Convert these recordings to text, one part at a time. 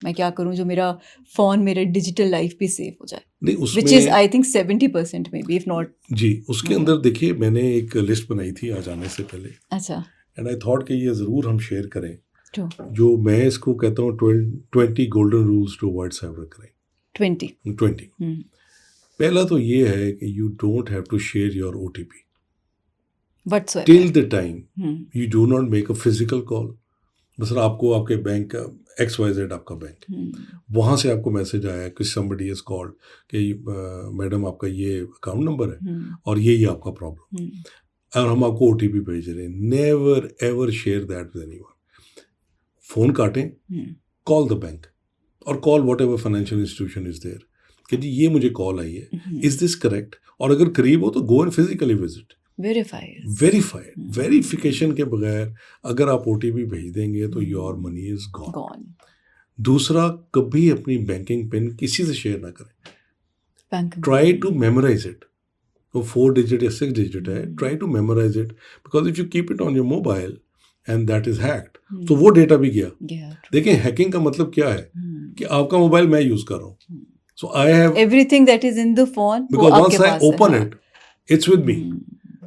मैं क्या करूं जो मेरा फ़ोन मेरे डिजिटल लाइफ पे सेव हो जाए, नहीं विच इज़ उसमें I think 70% may be if not जी उसके मोर। अंदर देखिए मैंने एक लिस्ट बनाई थी आज आने से पहले अच्छा, एंड आई थॉट कि ये ज़रूर हम शेयर करें ट्रू। जो मैं इसको कहता हूँ 20 golden rules to avoid cyber 20 crime 20 पहला तो ये है कि you don't have to share your OTP whatsoever. Till the time you do not make a physical call. मतलब आपको आपके बैंक का XYZ आपका बैंक वहाँ से आपको मैसेज आया कि somebody has called कि मैडम आपका ये अकाउंट नंबर है और ये आपका प्रॉब्लम और हम आपको OTP भेज रहे हैं। Never ever share that with anyone. Phone काटें, कॉल द बैंक और call whatever financial institution is there कि जी ये मुझे कॉल आई है, इज दिस करेक्ट? और अगर करीब हो तो go and physically visit. Verified verification के बगैर अगर आप OTP भेज देंगे तो your money is gone. Gone. दूसरा, कभी अपनी बैंकिंग पिन किसी से शेयर ना करें। Bank try to memorize it. वो 4 डिजिट या 6 डिजिट है, try to memorize it because if you keep it on your mobile and that is hacked तो वो डेटा भी गया। देखिए हैकिंग का मतलब क्या है कि आपका मोबाइल मैं यूज कर रहा हूँ, so I have everything that is in the phone because once I open it it's with me,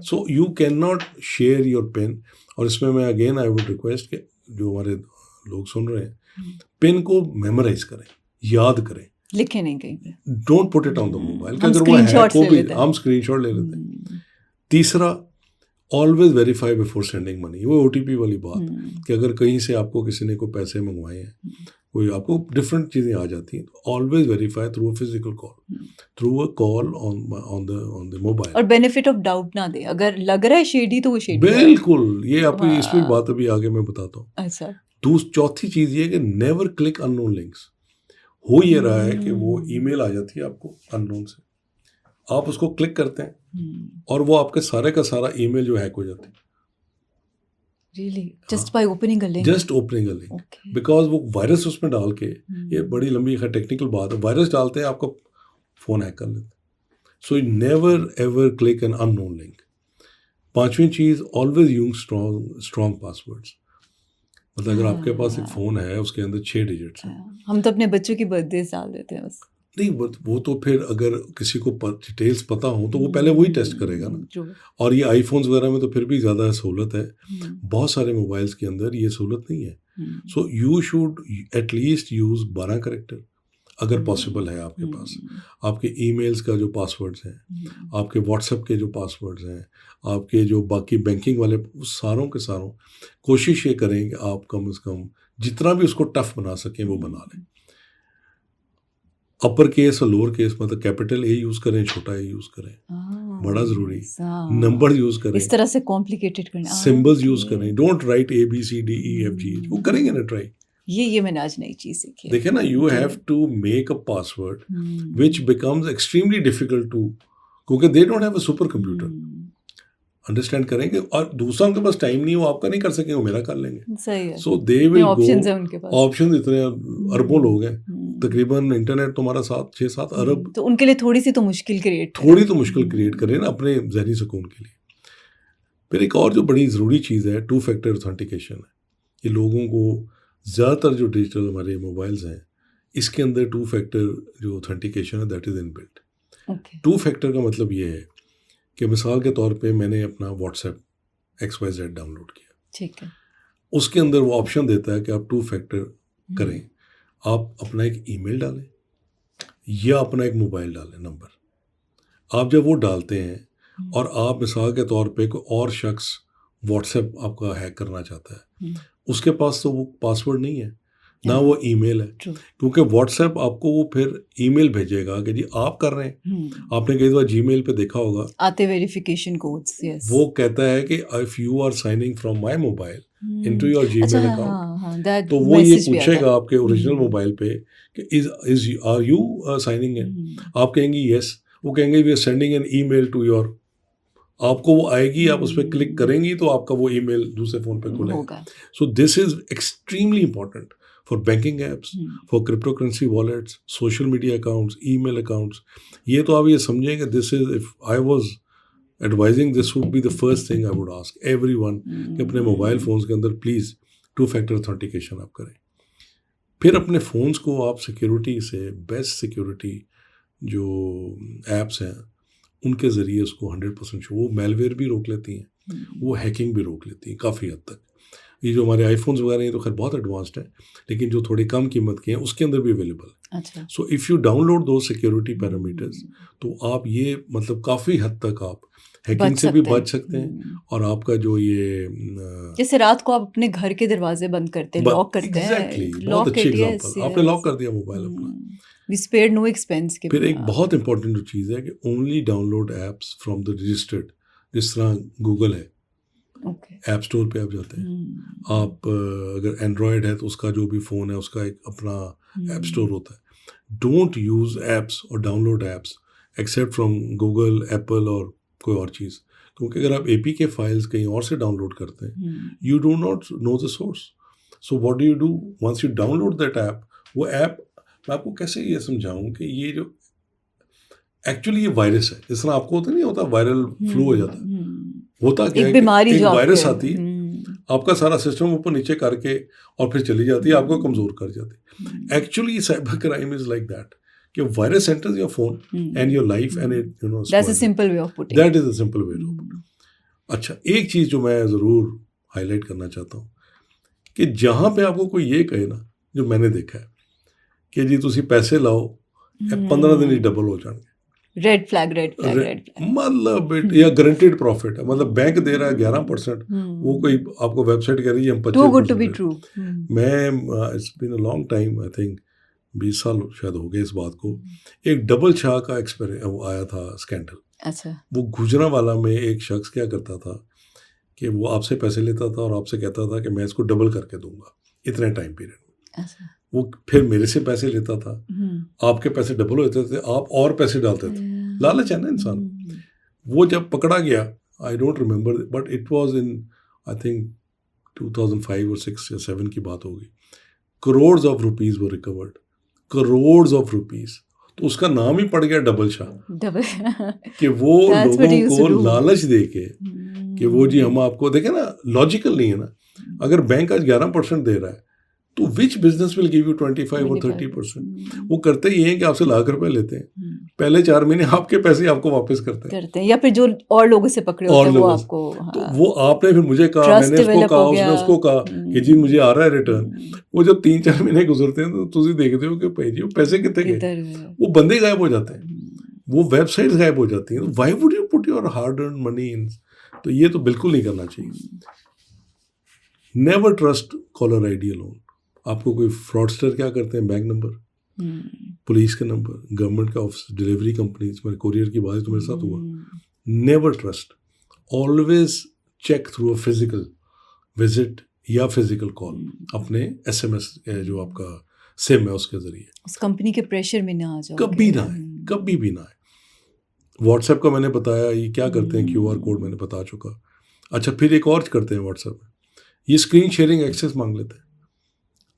so you can not share your pin. और इसमें मैं अगेन आई वुड रिक्वेस्ट कि जो हमारे लोग सुन रहे हैं पिन को मेमोराइज करें, याद करें, लिखे नहीं कहीं पे। Don't put it on the mobile कि हम अगर वो हैक स्क्रीनशॉट्स हो ले भी लेते हैं। हम स्क्रीनशॉट ले लेते हैं। तीसरा, always verify before sending money. वो OTP वाली बात कि अगर कहीं से आपको किसी ने कोई पैसे मंगवाए हैं, कोई आपको डिफरेंट चीज़ें आ जाती हैं, always verify through a physical call, through a call on the mobile. और बेनिफिट ऑफ डाउट ना दे, अगर लग रहा है शेडी तो वो शेडी है। बिल्कुल, ये आपकी इस पर बात अभी आगे मैं बताता हूँ। अच्छा। चौथी चीज़ ये कि नेवर क्लिक अननोन लिंक्स। हो ये रहा है कि वो ईमेल आ जाती है आपको अननोन से, आप उसको क्लिक करते हैं और वो आपके सारे का सारा ईमेल जो हैक हो जाते हैं। Really? Just by opening a link? Just opening a link, because वो वायरस उसमें डाल के, ये बड़ी लंबी टेक्निकल बात है, वायरस डालते हैं आपका फ़ोन हैक कर लेते हैं। So you never ever click an unknown link. पांचवी चीज़, ऑलवेज यूज स्ट्रॉन्ग पासवर्ड्स। मतलब अगर आपके पास एक फ़ोन है उसके अंदर 6 डिजिट्स हैं, हम तो अपने बच्चों की बर्थडे डाल देते हैं बस। नहीं वो तो फिर अगर किसी को डिटेल्स पता हो तो वो पहले वही टेस्ट करेगा ना। और ये आईफोन्स वगैरह में तो फिर भी ज़्यादा सहूलत है, बहुत सारे मोबाइल्स के अंदर ये सहूलत नहीं है। So you should at least use 12 character अगर पॉसिबल है आपके पास। आपके ईमेल्स का जो पासवर्ड्स हैं, आपके व्हाट्सएप के जो पासवर्ड्स हैं, आपके जो बाकी बैंकिंग वाले, सारों के सारों कोशिश ये करें कि आप कम से कम जितना भी उसको टफ बना सकें वो बना लें। अपर केस और लोअर केस, मतलब कैपिटल A यूज करें, छोटा A यूज करें, बड़ा जरूरी। नंबर यूज करें, इस तरह से कॉम्प्लिकेटेड करना, सिंबल्स यूज करें, डोंट राइट ABCDEFG। वो करेंगे ना ट्राई। ये मैंने आज नई चीज सीखी है। देखिए ना, you have to make a password which becomes extremely difficult to, क्योंकि they don't have a super computer. Understand करेंगे और दूसरा उनके पास टाइम नहीं, वो आपका नहीं कर सकेंगे, वो मेरा कर लेंगे। सही है। सो दे विल गो, ऑप्शंस है उनके पास, ऑप्शन इतने अरबों लोग हैं, तकरीबन इंटरनेट तो हमारा 6-7 अरब। तो उनके लिए थोड़ी सी तो मुश्किल क्रिएट करें ना अपने जहनी सुकून के लिए। फिर एक और जो बड़ी ज़रूरी चीज़ है 2 फैक्टर ऑथेंटिकेशन है। ये लोगों को ज़्यादातर जो डिजिटल हमारे मोबाइल्स हैं इसके अंदर 2 फैक्टर जो ऑथेंटिकेशन है दैट इज़ इनबिल्ट। 2 फैक्टर का मतलब ये है कि मिसाल के तौर पे मैंने अपना व्हाट्सएप XYZ डाउनलोड किया, ठीक है, उसके अंदर वो ऑप्शन देता है कि आप 2 फैक्टर करें। आप अपना एक ईमेल डालें या अपना एक मोबाइल डालें नंबर। आप जब वो डालते हैं और आप मिसाल के तौर पे कोई और शख्स व्हाट्सएप आपका हैक करना चाहता है, उसके पास तो वो पासवर्ड नहीं है ना वो ईमेल है, क्योंकि व्हाट्सएप आपको वो फिर ईमेल भेजेगा कि जी आप कर रहे हैं। आपने कई बार जीमेल पे देखा होगा आते वेरिफिकेशन कोड्स, यस, वो कहता है कि if you are signing from my mobile into your Gmail account, तो वो ये पूछेगा आपके ओरिजिनल मोबाइल पे कि is are you signing in. आप कहेंगे यस, वो कहेंगे we are sending an email to your. आपको वो आएगी, आप उस पर क्लिक करेंगी तो आपका वो ईमेल दूसरे फ़ोन पे खुलेगा। So this is extremely important for banking apps, for cryptocurrency wallets, social media accounts, email accounts. ये तो आप ये समझेंगे, this is, if I was advising, this would be the first thing I would ask everyone कि अपने mobile phones के अंदर please 2 factor authentication आप करें। फिर अपने फ़ोन्स को आप सिक्योरिटी से, बेस्ट सिक्योरिटी जो ऐप्स हैं उनके ज़रिए उसको 100% वो मेलवेयर भी रोक लेती हैं, वो हैकिंग भी रोक लेती हैं काफ़ी हद तक। ये जो हमारे आईफोन्स वगैरह हैं तो खैर बहुत एडवांस्ड है, लेकिन जो थोड़ी कम कीमत के हैं उसके अंदर भी अवेलेबल है। अच्छा। सो इफ़ यू डाउनलोड दो सिक्योरिटी पैरामीटर्स तो आप ये मतलब काफ़ी हद तक आप हैकिंग से भी बच सकते हैं, और आपका जो ये जैसे रात को आप अपने घर के दरवाजे बंद करते हैं, लॉक करते हैं, एग्जैक्टली बहुत लॉक अच्छी इट, यस एग्जांपल आपने लॉक कर दिया मोबाइल अपना। वी स्पेयर्ड नो एक्सपेंस के फिर एक बहुत इंपॉर्टेंट जो चीज़ है कि only download apps from the registered, जिस तरह गूगल है, ओके। ऐप स्टोर पे आप जाते हैं, आप अगर एंड्रॉयड है तो उसका जो भी फ़ोन है उसका एक अपना ऐप स्टोर होता है। डोंट यूज़ ऐप्स और download apps except from Google, Apple और कोई और चीज़, क्योंकि अगर आप APK फाइल्स कहीं और से डाउनलोड करते हैं, you do not know the source. So what do you do once you download that app, वो ऐप मैं आपको कैसे ये समझाऊं कि ये जो एक्चुअली ये वायरस है, जिस तरह आपको होता नहीं होता वायरल फ्लू हो जाता है, होता क्या है एक बीमारी कि एक जो वायरस आपके आती है, आपका सारा सिस्टम ऊपर नीचे करके और फिर चली जाती है, आपको कमज़ोर कर जाती है। Actually cyber crime is like that कि virus enters your phone and your life and it that's a simple way of putting, that is a simple way of. अच्छा, एक चीज़ जो मैं ज़रूर हाईलाइट करना चाहता हूँ कि जहाँ पे आपको कोई ये कहे ना, जो मैंने देखा है कि जी तुसी पैसे लाओ 15 दिन ही डबल हो जाएंगे, red flag, red flag, red flag, मतलब या गारंटेड प्रॉफिट है, मतलब बैंक दे रहा है 11%, वो कोई आपको वेबसाइट कह रही है हम 25%। Too good to be true. मैं it's been a long time, I think 20 साल शायद हो गए इस बात को। एक डबल शाह का एक्सपेरिमेंट आया था स्कैंडल। अच्छा। वो गुजरांवाला में एक शख्स क्या करता था कि वो आपसे पैसे लेता था और आपसे कहता था कि मैं इसको डबल करके दूंगा इतने टाइम पीरियड में। अच्छा। वो फिर मेरे से पैसे लेता था, आपके पैसे डबल होते थे, आप और पैसे डालते थे, लालच है ना इंसान। वो जब पकड़ा गया, I don't remember but it was in I think 2005 और 6 या 7 की बात होगी। करोड़ ऑफ रुपीस वो रिकवर्ड, करोड़ ऑफ रुपीस। तो उसका नाम ही पड़ गया डबल शाह, डबल कि वो That's what he लोगों used को to do. लालच दे के कि वो जी हम आपको, देखे ना लॉजिकल नहीं है ना। अगर बैंक आज 11% दे रहा है तो which business will give you 25 और 30%? वो करते ही हैं कि आपसे लाख रुपए लेते हैं, पहले 4 महीने आपके पैसे आपको वापस करते हैं, या फिर जो और लोगों से पकड़े होते हैं वो आपको, तो वो आपने फिर मुझे कहा, Trust मैंने उसको develop कहा, हो गया। उसने उसको कहा कि जी मुझे आ रहा है रिटर्न। वो जब 3-4 महीने गुजरते हैं तो तुझे देखते हो कि भाई जी वो पैसे कितने गए, किधर गए? वो बंदे गायब हो जाते हैं, वो वेबसाइट्स गायब हो जाती हैं। Why would you put your hard earn money in? तो ये तो बिल्कुल नहीं करना चाहिए। Never trust caller ID alone. आपको कोई फ्रॉडस्टर क्या करते हैं, बैंक नंबर, पुलिस के नंबर, गवर्नमेंट का ऑफिस, डिलीवरी कंपनीज, मेरे कोरियर की बात तो मेरे साथ हुआ। Never trust, always check through a physical visit या फिजिकल कॉल, अपने SMS जो आपका सिम है उसके जरिए। उस कंपनी के प्रेशर में ना आ जाओ, कभी ना आए, कभी भी ना आए। व्हाट्सएप का मैंने बताया, ये क्या करते हैं, QR कोड मैंने बता चुका। अच्छा, फिर एक और करते हैं व्हाट्सएप में, ये स्क्रीन शेयरिंग एक्सेस मांग लेते हैं,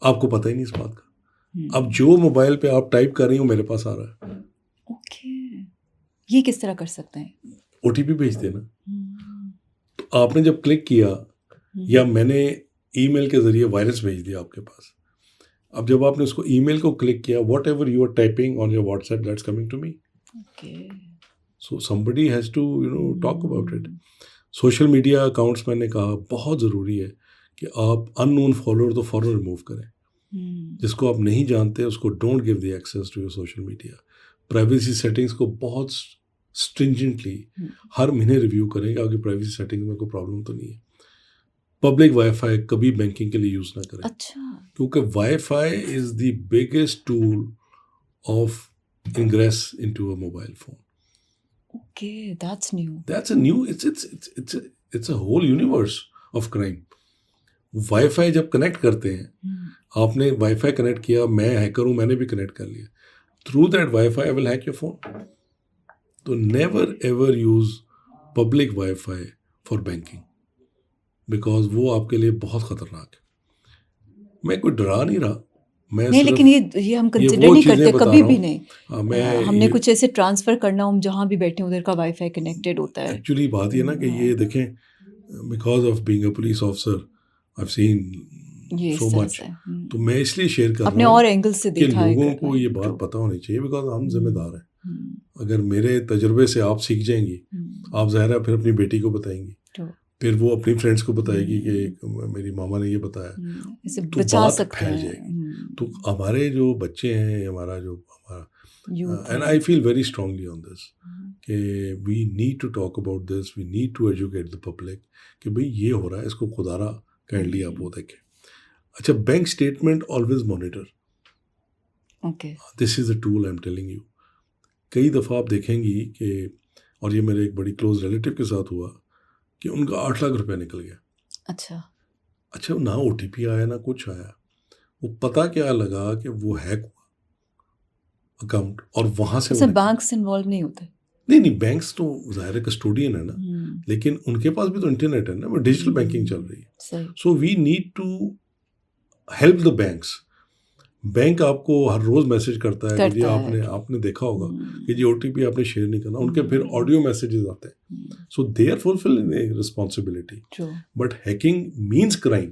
आपको पता ही नहीं इस बात का। अब जो मोबाइल पे आप टाइप कर रही हो मेरे पास आ रहा है। ओके, ये किस तरह कर सकते हैं? OTP भेज देना। तो आपने जब क्लिक किया या मैंने ईमेल के जरिए वायरस भेज दिया आपके पास, अब जब आपने उसको ईमेल को क्लिक किया, whatever you are typing on your WhatsApp that's coming to me. So somebody has to talk about it. Social media accounts, मैंने कहा बहुत ज़रूरी है कि आप अननोन फॉलोअर तो फ़ौरन रिमूव करें। जिसको आप नहीं जानते उसको don't give the access to your social media. Privacy settings को बहुत स्ट्रिंजेंटली हर महीने रिव्यू करें कि आपकी प्राइवेसी सेटिंग में कोई प्रॉब्लम तो नहीं है। पब्लिक वाईफाई कभी बैंकिंग के लिए यूज़ ना करें। अच्छा। क्योंकि wifi is the biggest tool of ingress into a mobile phone. Okay, that's new. That's a new, it's a whole universe of crime. Wifi जब कनेक्ट करते हैं, आपने वाईफाई कनेक्ट किया, मैं हैकर हूँ, मैंने भी कनेक्ट कर लिया, through that wifi I will hack your phone. तो never ever use public wifi for banking, because वो आपके लिए बहुत खतरनाक है। मैं कोई डरा नहीं रहा, मैं नहीं, लेकिन ये हम कंसिडर नहीं करते कभी भी नहीं। हमने कुछ ऐसे ट्रांसफ़र करना हो, जहाँ भी बैठे उधर का वाईफाई कनेक्टेड होता है। एक्चुअली बात ये ना कि ये देखें, because of being a police officer I have seen ये इस सो तरह मच। से तो मैं इसलिए शेयर कर अपने रहा हूँ और एंगल से कि देखा है लोगों करना को है। ये बात ट्रू। पता होनी चाहिए, बिकॉज हम जिम्मेदार हैं। अगर मेरे तजुर्बे से आप सीख जाएंगी, आप ज़ाहिर है फिर अपनी बेटी को बताएंगी, ट्रू। फिर वो अपनी फ्रेंड्स को बताएगी कि मेरी मामा ने ये बताया, इसे तो बचा बात सकते फैल हैं। जाएगी। तो हमारे जो बच्चे हैं, हमारा youth and I feel very strongly on this कि we need to talk about this, we need to educate the public कि भाई ये हो रहा है, इसको खुदारा काइंडली आप वो देखें। अच्छा, bank statement always monitor, okay. This is a tool I am telling you. कई दफ़ा आप देखेंगी कि, और ये मेरे एक बड़ी क्लोज रिलेटिव के साथ हुआ कि उनका 8 लाख रुपया निकल गया। अच्छा, ना OTP आया ना कुछ आया, वो पता क्या लगा कि वो हैक हुआ अकाउंट, और वहाँ से अच्छा, बैंक्स इन्वॉल्व नहीं होते? नहीं, बैंक्स तो ज़ाहिर है कस्टोडियन है ना, लेकिन उनके पास भी तो इंटरनेट है ना, डिजिटल बैंकिंग चल रही है। So we need to help the banks. Bank आपको हर रोज़ मैसेज करता है कि जी आपने देखा होगा कि जी OTP आपने शेयर नहीं करना, उनके फिर ऑडियो मैसेजेस आते हैं। So they are fulfilling a responsibility, but hacking means crime.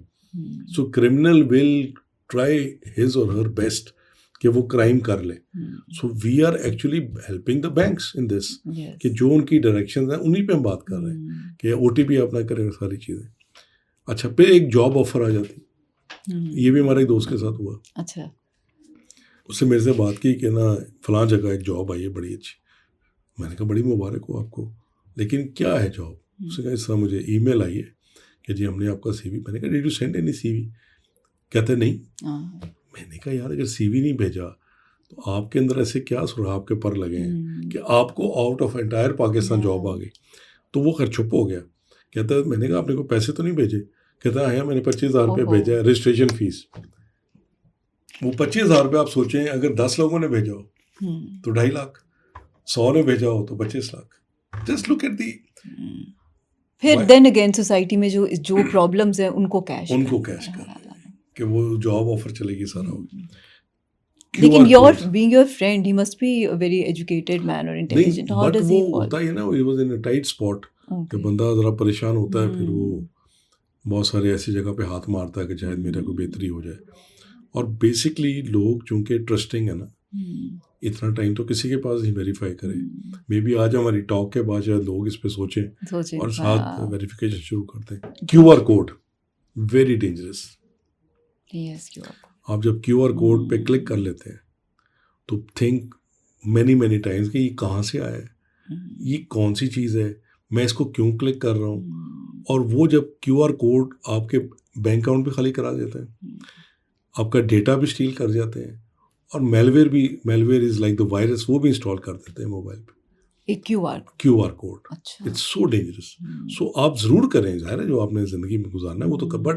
So criminal will try his or her best कि वो क्राइम कर ले। So we are actually helping the banks in this, कि जो उनकी डायरेक्शंस हैं उन्हीं पे हम बात कर रहे हैं कि OTP आप ना करें, सारी चीज़ें। अच्छा, फिर एक जॉब ऑफर आ जाती, ये भी हमारे एक दोस्त के साथ हुआ। अच्छा, उससे मेरे से बात की कि ना फलां जगह एक जॉब आई है बड़ी अच्छी। मैंने कहा बड़ी मुबारक हो आपको, लेकिन क्या है जॉब? उसने कहा इस तरह मुझे ईमेल आई है कि जी हमने आपका CV। मैंने कहा did you send any CV? कहते नहीं। मैंने कहा यार अगर CV नहीं भेजा तो आपके अंदर ऐसे क्या सुराग के पर लगे हैं कि आपको out of entire Pakistan job आ गई? तो वो खैर चुप हो गया। कहता है मैंने कहा आपने को पैसे तो नहीं भेजे? कहता है मैंने 25,000 रुपये भेजा है, रजिस्ट्रेशन फीस। वो 25,000 रुपये आप सोचें, अगर 10 लोगों ने भेजा हो तो 2.5 लाख, 100 ने भेजा हो तो 25 lakh. Just look at the. फिर देन अगेन सोसाइटी में जो प्रॉब्लम्स है उनको कैश कर कि वो जॉब ऑफर चलेगी सारा। लेकिन being your friend, he must be a very educated man or intelligent. How does he fall? होता है ना, he was in a tight spot कि बंदा ज़रा परेशान होता है, फिर वो बहुत सारे ऐसी जगह पे हाथ मारता है कि शायद मेरा कोई बेहतरी हो जाए। और बेसिकली लोग चूंकि ट्रस्टिंग है ना, इतना टाइम तो किसी के पास नहीं वेरीफाई करे। मे बी आज हमारी टॉक के बाद शायद लोग इस पे सोचें और साथ वेरिफिकेशन शुरू करते हैं। QR code very dangerous. आप जब QR कोड पे क्लिक कर लेते हैं तो थिंक मैनी टाइम्स कि ये कहाँ से आया है, ये कौन सी चीज़ है, मैं इसको क्यों क्लिक कर रहा हूँ। और वो जब QR कोड आपके बैंक अकाउंट भी खाली करा देते हैं, आपका डेटा भी स्टील कर जाते हैं, और malware is like the virus, वो भी इंस्टॉल कर देते हैं मोबाइल पे। एक QR code, it's so dangerous. So आप ज़रूर करें, ज़ाहिर है जो आपने ज़िंदगी में गुजारना है वो तो कर, but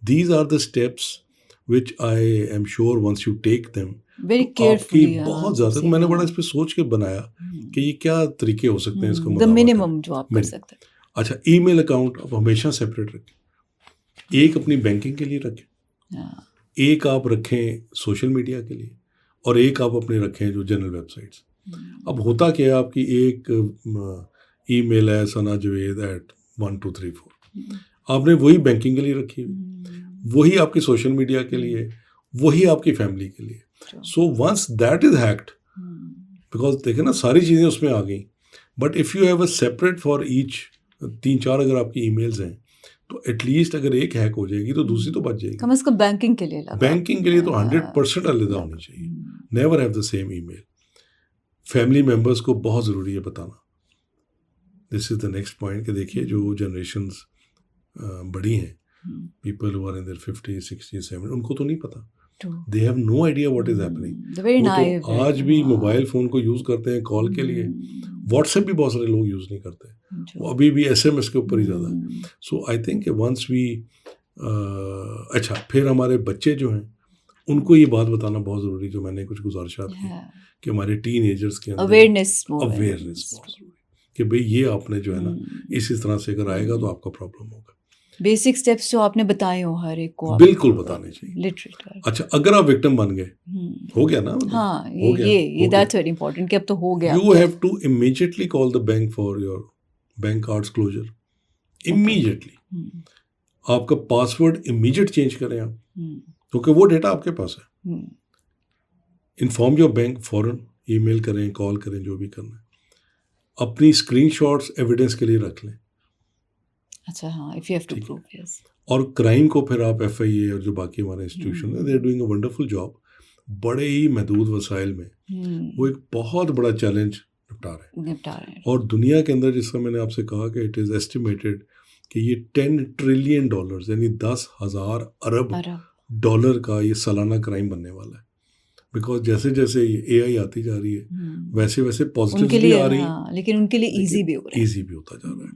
these are the steps which I am sure once you take them very carefully, बहुत ज़्यादा। तो मैंने बड़ा इस पर सोच के बनाया कि ये क्या तरीके हो सकते हैं इसको, द मिनिमम जो आप कर सकते हैं। अच्छा, ईमेल अकाउंट आप हमेशा सेपरेट रखें। एक अपनी बैंकिंग के लिए रखें, एक आप रखें सोशल मीडिया के लिए, और एक आप अपने रखें जो जनरल वेबसाइट्स। अब होता क्या है, आपकी एक ईमेल है sanajaved@1234, आपने वही बैंकिंग के लिए रखी हुई, वही आपकी सोशल मीडिया के लिए, वही आपकी फैमिली के लिए। So once that is hacked, because देखें ना सारी चीज़ें उसमें आ गई, but if you have a separate for each, 3-4 अगर आपकी ईमेल्स हैं तो एटलीस्ट अगर एक हैक हो जाएगी तो दूसरी तो बच जाएगी। कम से कम बैंकिंग के लिए बैंकिंग के लिए तो 100% अलग होनी चाहिए। Never have the same email. Family members को बहुत ज़रूरी है बताना। This is the next point कि देखिए जो जनरेशन्स बड़ी हैं, people who are in their 50s 60s 70s, उनको तो नहीं पता, they have no idea what is happening. तो आज भी मोबाइल फ़ोन को यूज़ करते हैं कॉल के लिए, व्हाट्सएप भी बहुत सारे लोग यूज़ नहीं करते, वो अभी भी SMS के ऊपर ही ज़्यादा। सो आई थिंक वंस वी अच्छा, फिर हमारे बच्चे जो हैं उनको ये बात बताना बहुत ज़रूरी, जो मैंने कुछ गुजारिशात की कि हमारे टीनेजर्स के अंदर अवेयरनेस बहुत ज़रूरी कि भाई ये आपने जो है ना इस तरह से अगर आएगा तो आपका प्रॉब्लम होगा। बेसिक स्टेप्स जो आपने बताए हो हर एक को बिल्कुल बताने चाहिए। लिटरेट। अच्छा, अगर आप विक्टिम बन गए, हो गया ना, हाँ, ये दैट्स वेरी इंपॉर्टेंट कि अब तो हो गया। You have to immediately call the bank for your bank cards closure, immediately. आपका पासवर्ड इमीडिएट चेंज करें आप, हम्म, क्योंकि वो डेटा आपके पास है। हम्म, इन्फॉर्म योर बैंक फौरन, ईमेल करें, कॉल करें, जो भी करना है। अपनी स्क्रीनशॉट्स एविडेंस के लिए रख लें। अच्छा हाँ, इफ यू हैव टू ठीक है। Prove, yes. और क्राइम को फिर आप FIA और जो बाकी हमारे इंस्टीट्यूशन है, they are doing a wonderful job. बड़े ही महदूद वसाइल में वो एक बहुत बड़ा चैलेंज निपटा रहे हैं। और दुनिया के अंदर, जिसका मैंने आपसे कहा कि इट इज़ एस्टिमेटेड कि ये $10 ट्रिलियन यानी 10,000 अरब डॉलर का ये सालाना क्राइम बनने वाला है। बिकॉज जैसे जैसे ये AI आती जा रही है, वैसे वैसे पॉजिटिव भी आ रही है, लेकिन उनके लिए ईजी भी हो रहा है, ईजी भी होता जा रहा है।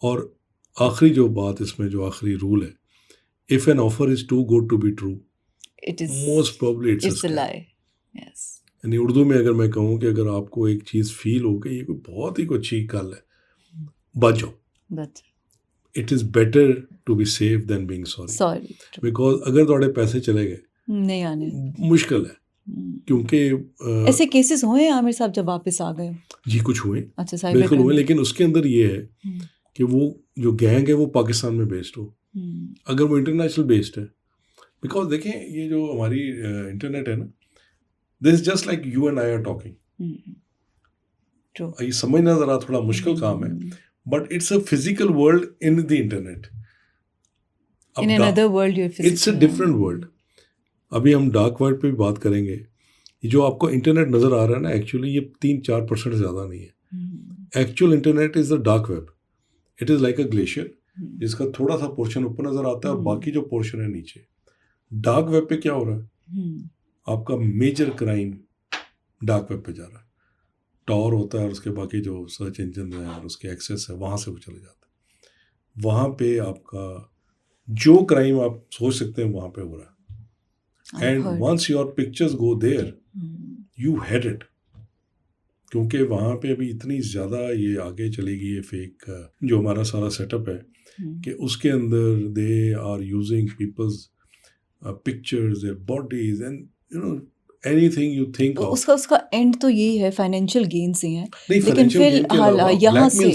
और आखिरी जो बात इसमें, जो आखिरी रूल है, if an offer is too good to be true, it is most probably it's a lie. Yes. यानी उर्दू में अगर मैं कहूँ कि अगर आपको एक चीज़ फील हो कि ये कोई बहुत ही कोई अच्छी गल है, बच जाओ। But it is better to be safe than being sorry. Because अगर थोड़े पैसे चले गए, नहीं आने, मुश्किल है। क्योंकि ऐसे केसेस हुए हैं आमिर साहब जब वापस आ गए? जी कुछ हुए, अच्छा, साइबर बिल्कुल क्राइम। हुए, लेकिन उसके अंदर ये है कि वो जो गैंग है वो पाकिस्तान में बेस्ड हो, अगर वो इंटरनेशनल बेस्ड है। बिकॉज देखें, ये जो हमारी इंटरनेट है ना, this just like you and I are talking. True. ये समझना ज़रा थोड़ा मुश्किल काम है, but it's a physical world in the internet. In another world you are it's a different world. अभी हम डार्क वर्ल्ड पे भी बात करेंगे। ये जो आपको इंटरनेट नज़र आ रहा है ना, एक्चुअली ये 3-4% ज़्यादा नहीं है। Actual internet is the dark web. It is like a glacier, जिसका थोड़ा सा पोर्शन ऊपर नज़र आता है और बाकी जो पोर्शन है नीचे। डार्क वेब पे क्या हो रहा है? आपका मेजर क्राइम डार्क वेब पे जा रहा है। टॉर होता है और उसके बाकी जो सर्च इंजन है और उसके एक्सेस है, वहाँ से वो चले जाते हैं। वहाँ पे आपका जो क्राइम आप सोच सकते हैं वहाँ पे हो रहा है। And once your pictures go there, you head it. क्योंकि वहाँ पे अभी इतनी ज़्यादा ये आगे चली गई है फेक, जो हमारा सारा सेटअप है, कि उसके अंदर they are using people's pictures, their bodies and you know anything you think of. उसका एंड तो यही है, फाइनेंशियल गेन्स ही है। नहीं, लेकिन फिर यहाँ से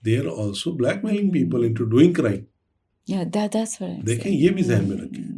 they are also blackmailing people into doing crime. Yeah, that's what I'm देखें, saying. ये भी ध्यान में रखें।